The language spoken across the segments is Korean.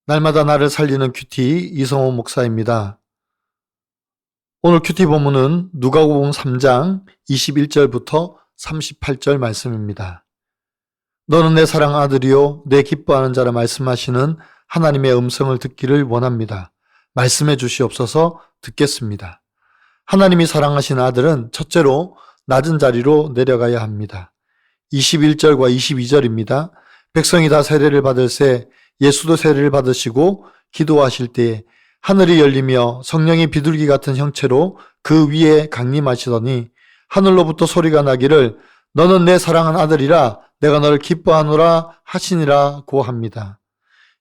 날마다 나를 살리는 큐티 이성호 목사입니다. 오늘 큐티 본문은 누가복음 3장 21절부터 38절 말씀입니다. 너는 내 사랑 아들이요 내 기뻐하는 자라 말씀하시는 하나님의 음성을 듣기를 원합니다. 말씀해 주시옵소서. 듣겠습니다. 하나님이 사랑하신 아들은 첫째로 낮은 자리로 내려가야 합니다. 21절과 22절입니다. 백성이 다 세례를 받을새 예수도 세례를 받으시고 기도하실 때에 하늘이 열리며 성령이 비둘기 같은 형체로 그 위에 강림하시더니 하늘로부터 소리가 나기를 너는 내 사랑한 아들이라 내가 너를 기뻐하노라 하시니라고 합니다.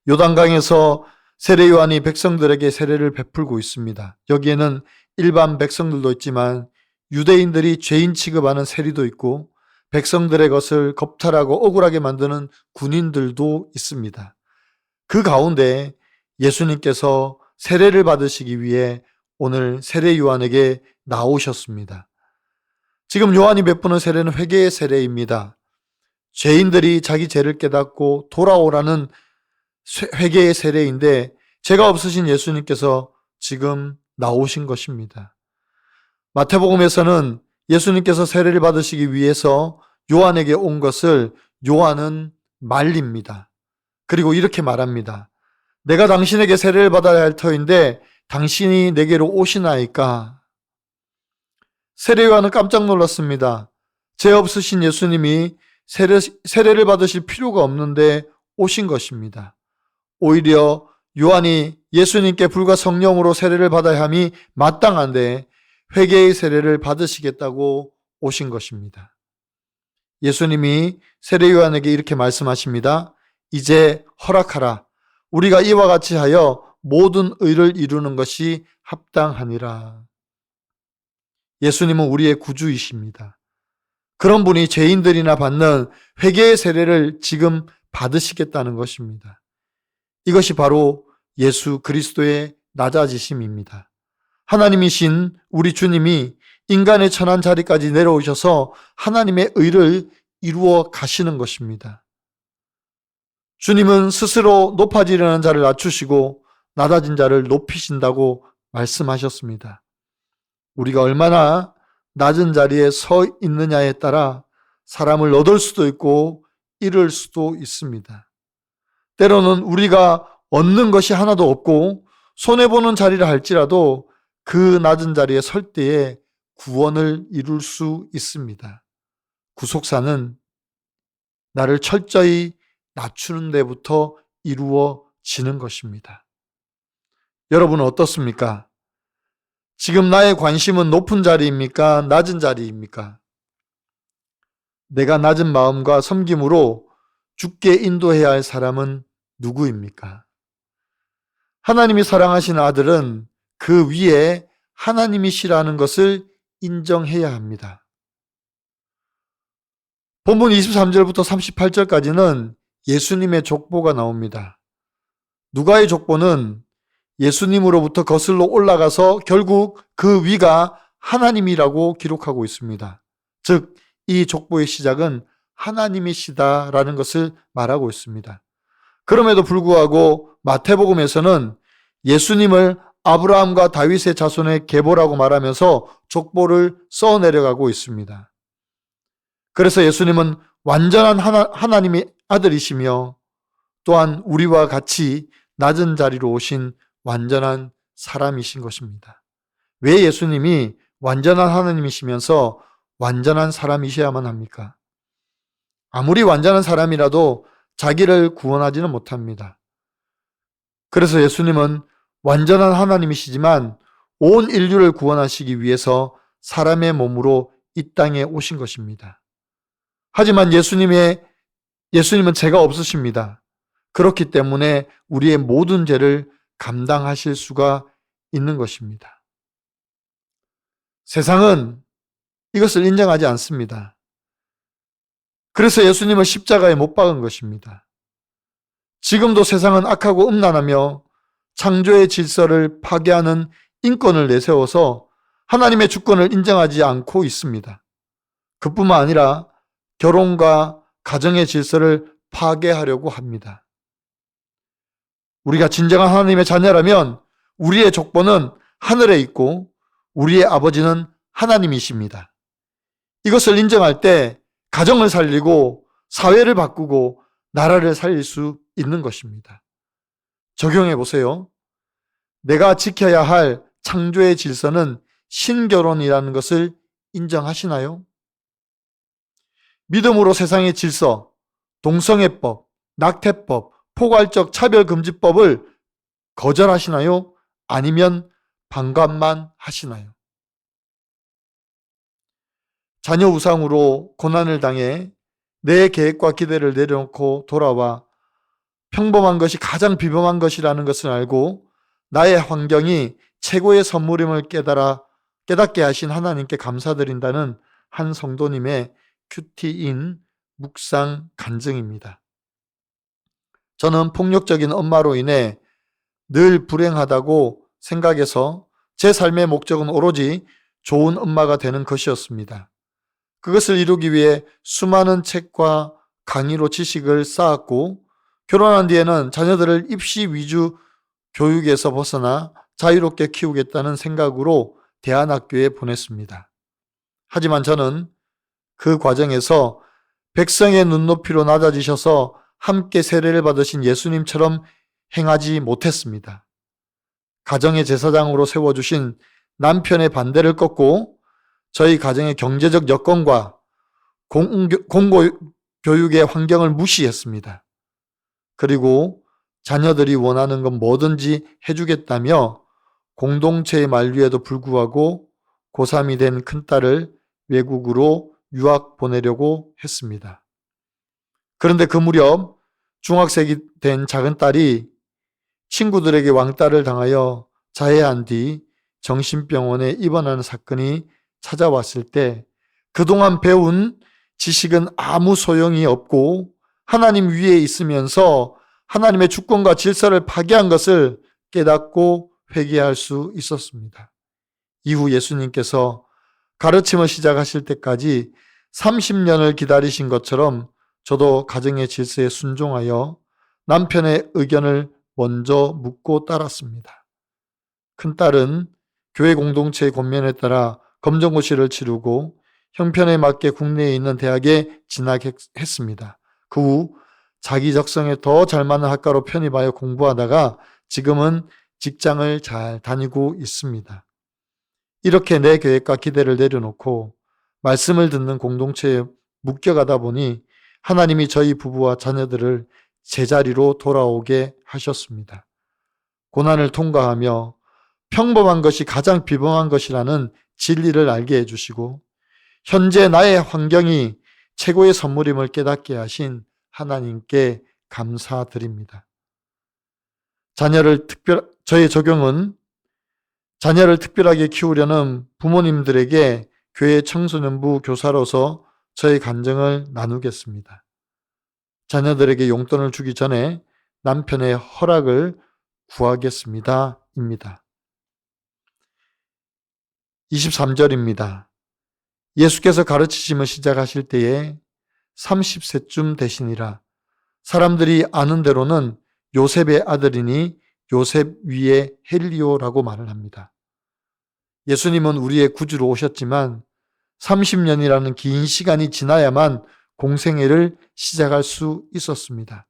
요단강에서 세례 요한이 백성들에게 세례를 베풀고 있습니다. 여기에는 일반 백성들도 있지만 유대인들이 죄인 취급하는 세리도 있고 백성들의 것을 겁탈하고 억울하게 만드는 군인들도 있습니다. 그 가운데 예수님께서 세례를 받으시기 위해 오늘 세례 요한에게 나오셨습니다. 지금 요한이 베푸는 세례는 회개의 세례입니다. 죄인들이 자기 죄를 깨닫고 돌아오라는 회개의 세례인데 죄가 없으신 예수님께서 지금 나오신 것입니다. 마태복음에서는 예수님께서 세례를 받으시기 위해서 요한에게 온 것을 요한은 말립니다. 그리고 이렇게 말합니다. 내가 당신에게 세례를 받아야 할 터인데 당신이 내게로 오시나이까. 세례 요한은 깜짝 놀랐습니다. 죄 없으신 예수님이 세례를 받으실 필요가 없는데 오신 것입니다. 오히려 요한이 예수님께 불과 성령으로 세례를 받아야 함이 마땅한데 회개의 세례를 받으시겠다고 오신 것입니다. 예수님이 세례 요한에게 이렇게 말씀하십니다. 이제 허락하라. 우리가 이와 같이 하여 모든 의를 이루는 것이 합당하니라. 예수님은 우리의 구주이십니다. 그런 분이 죄인들이나 받는 회개의 세례를 지금 받으시겠다는 것입니다. 이것이 바로 예수 그리스도의 낮아지심입니다. 하나님이신 우리 주님이 인간의 천한 자리까지 내려오셔서 하나님의 의를 이루어 가시는 것입니다. 주님은 스스로 높아지려는 자를 낮추시고 낮아진 자를 높이신다고 말씀하셨습니다. 우리가 얼마나 낮은 자리에 서 있느냐에 따라 사람을 얻을 수도 있고 잃을 수도 있습니다. 때로는 우리가 얻는 것이 하나도 없고 손해보는 자리라 할지라도 그 낮은 자리에 설 때에 구원을 이룰 수 있습니다. 구속사는 나를 철저히 낮추는 데부터 이루어지는 것입니다. 여러분은 어떻습니까? 지금 나의 관심은 높은 자리입니까? 낮은 자리입니까? 내가 낮은 마음과 섬김으로 주께 인도해야 할 사람은 누구입니까? 하나님이 사랑하시는 아들은 그 위에 하나님이시라는 것을 인정해야 합니다. 본문 23절부터 38절까지는 예수님의 족보가 나옵니다. 누가의 족보는 예수님으로부터 거슬러 올라가서 결국 그 위가 하나님이라고 기록하고 있습니다. 즉, 이 족보의 시작은 하나님이시다라는 것을 말하고 있습니다. 그럼에도 불구하고 마태복음에서는 예수님을 아브라함과 다윗의 자손의 계보라고 말하면서 족보를 써내려가고 있습니다. 그래서 예수님은 완전한 하나님의 아들이시며 또한 우리와 같이 낮은 자리로 오신 완전한 사람이신 것입니다. 왜 예수님이 완전한 하나님이시면서 완전한 사람이셔야만 합니까? 아무리 완전한 사람이라도 자기를 구원하지는 못합니다. 그래서 예수님은 완전한 하나님이시지만 온 인류를 구원하시기 위해서 사람의 몸으로 이 땅에 오신 것입니다. 하지만 예수님은 죄가 없으십니다. 그렇기 때문에 우리의 모든 죄를 감당하실 수가 있는 것입니다. 세상은 이것을 인정하지 않습니다. 그래서 예수님을 십자가에 못 박은 것입니다. 지금도 세상은 악하고 음란하며 창조의 질서를 파괴하는 인권을 내세워서 하나님의 주권을 인정하지 않고 있습니다. 그뿐만 아니라 결혼과 가정의 질서를 파괴하려고 합니다. 우리가 진정한 하나님의 자녀라면 우리의 족보는 하늘에 있고 우리의 아버지는 하나님이십니다. 이것을 인정할 때 가정을 살리고 사회를 바꾸고 나라를 살릴 수 있는 것입니다. 적용해 보세요. 내가 지켜야 할 창조의 질서는 신결혼이라는 것을 인정하시나요? 믿음으로 세상의 질서, 동성애법, 낙태법, 포괄적 차별금지법을 거절하시나요? 아니면 반감만 하시나요? 자녀 우상으로 고난을 당해 내 계획과 기대를 내려놓고 돌아와 평범한 것이 가장 비범한 것이라는 것을 알고 나의 환경이 최고의 선물임을 깨닫게 하신 하나님께 감사드린다는 한 성도님의 큐티인 묵상 간증입니다. 저는 폭력적인 엄마로 인해 늘 불행하다고 생각해서 제 삶의 목적은 오로지 좋은 엄마가 되는 것이었습니다. 그것을 이루기 위해 수많은 책과 강의로 지식을 쌓았고 결혼한 뒤에는 자녀들을 입시 위주 교육에서 벗어나 자유롭게 키우겠다는 생각으로 대안학교에 보냈습니다. 하지만 저는 그 과정에서 백성의 눈높이로 낮아지셔서 함께 세례를 받으신 예수님처럼 행하지 못했습니다. 가정의 제사장으로 세워주신 남편의 반대를 꺾고 저희 가정의 경제적 여건과 공고교육의 환경을 무시했습니다. 그리고 자녀들이 원하는 건 뭐든지 해주겠다며 공동체의 만류에도 불구하고 고3이 된 큰딸을 외국으로 유학 보내려고 했습니다. 그런데 그 무렵 중학생이 된 작은 딸이 친구들에게 왕따를 당하여 자해한 뒤 정신병원에 입원하는 사건이 찾아왔을 때 그동안 배운 지식은 아무 소용이 없고 하나님 위에 있으면서 하나님의 주권과 질서를 파괴한 것을 깨닫고 회개할 수 있었습니다. 이후 예수님께서 가르침을 시작하실 때까지 30년을 기다리신 것처럼 저도 가정의 질서에 순종하여 남편의 의견을 먼저 묻고 따랐습니다. 큰딸은 교회 공동체의 권면에 따라 검정고시를 치르고 형편에 맞게 국내에 있는 대학에 진학했습니다. 그 후 자기 적성에 더 잘 맞는 학과로 편입하여 공부하다가 지금은 직장을 잘 다니고 있습니다. 이렇게 내 계획과 기대를 내려놓고 말씀을 듣는 공동체에 묶여가다 보니 하나님이 저희 부부와 자녀들을 제자리로 돌아오게 하셨습니다. 고난을 통과하며 평범한 것이 가장 비범한 것이라는 진리를 알게 해주시고 현재 나의 환경이 최고의 선물임을 깨닫게 하신 하나님께 감사드립니다. 저의 적용은 자녀를 특별하게 키우려는 부모님들에게 교회 청소년부 교사로서 저의 간증을 나누겠습니다. 자녀들에게 용돈을 주기 전에 남편의 허락을 구하겠습니다. 입니다. 23절입니다. 예수께서 가르치심을 시작하실 때에 30세쯤 되시니라. 사람들이 아는 대로는 요셉의 아들이니 요셉 위에 헬리오라고 말을 합니다. 예수님은 우리의 구주로 오셨지만 30년이라는 긴 시간이 지나야만 공생애를 시작할 수 있었습니다.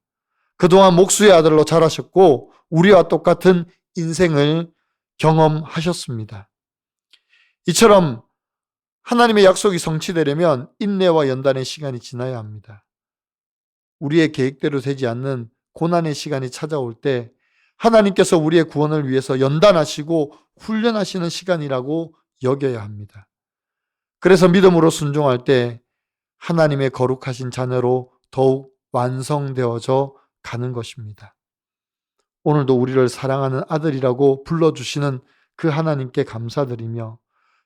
그동안 목수의 아들로 자라셨고 우리와 똑같은 인생을 경험하셨습니다. 이처럼 하나님의 약속이 성취되려면 인내와 연단의 시간이 지나야 합니다. 우리의 계획대로 되지 않는 고난의 시간이 찾아올 때 하나님께서 우리의 구원을 위해서 연단하시고 훈련하시는 시간이라고 여겨야 합니다. 그래서 믿음으로 순종할 때 하나님의 거룩하신 자녀로 더욱 완성되어져 가는 것입니다. 오늘도 우리를 사랑하는 아들이라고 불러주시는 그 하나님께 감사드리며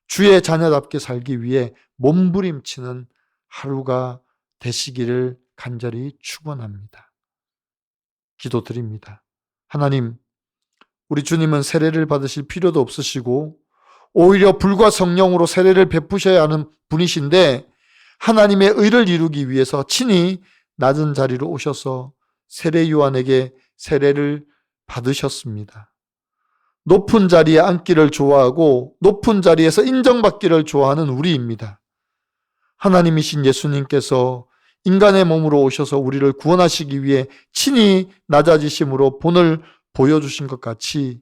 주의 자녀답게 살기 위해 몸부림치는 하루가 되시기를 간절히 축원합니다. 기도드립니다. 하나님, 우리 주님은 세례를 받으실 필요도 없으시고 오히려 불과 성령으로 세례를 베푸셔야 하는 분이신데 하나님의 의를 이루기 위해서 친히 낮은 자리로 오셔서 세례 요한에게 세례를 받으셨습니다. 높은 자리에 앉기를 좋아하고 높은 자리에서 인정받기를 좋아하는 우리입니다. 하나님이신 예수님께서 인간의 몸으로 오셔서 우리를 구원하시기 위해 친히 낮아지심으로 본을 보여주신 것 같이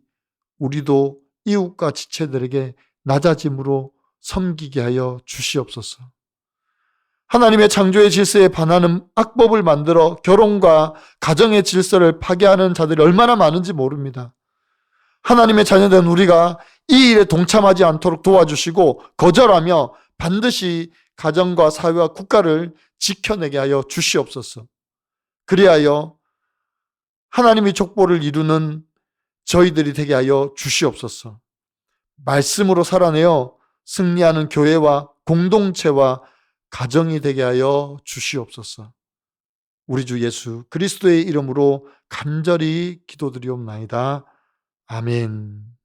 우리도 이웃과 지체들에게 낮아짐으로 섬기게 하여 주시옵소서. 하나님의 창조의 질서에 반하는 악법을 만들어 결혼과 가정의 질서를 파괴하는 자들이 얼마나 많은지 모릅니다. 하나님의 자녀된 우리가 이 일에 동참하지 않도록 도와주시고 거절하며 반드시 가정과 사회와 국가를 지켜내게 하여 주시옵소서. 그리하여 하나님의 족보를 이루는 저희들이 되게 하여 주시옵소서. 말씀으로 살아내어 승리하는 교회와 공동체와 가정이 되게 하여 주시옵소서. 우리 주 예수 그리스도의 이름으로 간절히 기도드리옵나이다. 아멘.